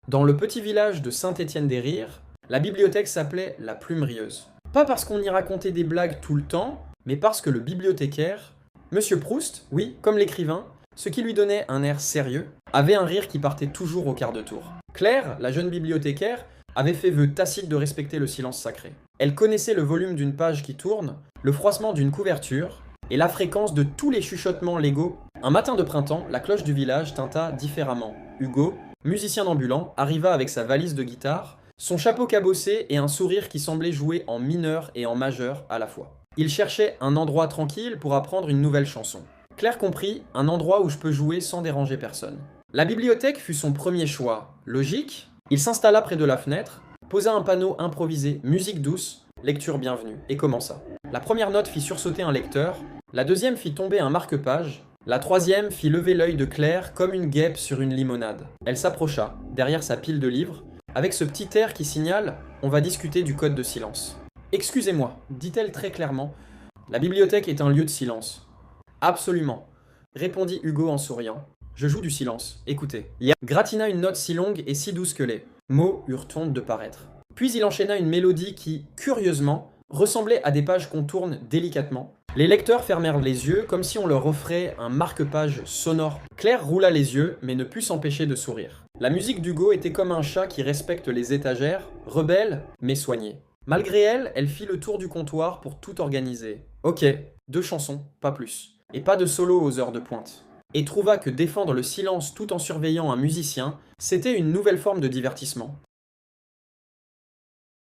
Dans le petit village de Saint-Étienne-des-Rires, la bibliothèque s'appelait la Plumerieuse. Pas parce qu'on y racontait des blagues tout le temps, mais parce que le bibliothécaire, Monsieur Proust, oui, comme l'écrivain, ce qui lui donnait un air sérieux, avait un rire qui partait toujours au quart de tour. Claire, la jeune bibliothécaire, avait fait vœu tacite de respecter le silence sacré. Elle connaissait le volume d'une page qui tourne, le froissement d'une couverture, et la fréquence de tous les chuchotements légaux. Un matin de printemps, la cloche du village tinta différemment. Hugo, musicien ambulant, arriva avec sa valise de guitare, son chapeau cabossé et un sourire qui semblait jouer en mineur et en majeur à la fois. Il cherchait un endroit tranquille pour apprendre une nouvelle chanson. Claire comprit, un endroit où je peux jouer sans déranger personne. La bibliothèque fut son premier choix. Logique, il s'installa près de la fenêtre, posa un panneau improvisé musique douce, lecture bienvenue, et commença. La première note fit sursauter un lecteur, la deuxième fit tomber un marque-page, la troisième fit lever l'œil de Claire comme une guêpe sur une limonade. Elle s'approcha, derrière sa pile de livres, avec ce petit air qui signale « On va discuter du code de silence ». « Excusez-moi », dit-elle très clairement, « la bibliothèque est un lieu de silence. » « Absolument », répondit Hugo en souriant. « Je joue du silence, écoutez. » Gratina une note si longue et si douce que les mots eurent honte de paraître. Puis il enchaîna une mélodie qui, curieusement, ressemblait à des pages qu'on tourne délicatement. Les lecteurs fermèrent les yeux comme si on leur offrait un marque-page sonore. Claire roula les yeux, mais ne put s'empêcher de sourire. La musique d'Hugo était comme un chat qui respecte les étagères, rebelle, mais soigné. Malgré elle, elle fit le tour du comptoir pour tout organiser. Ok, 2 chansons, pas plus. Et pas de solo aux heures de pointe. Et trouva que défendre le silence tout en surveillant un musicien, c'était une nouvelle forme de divertissement.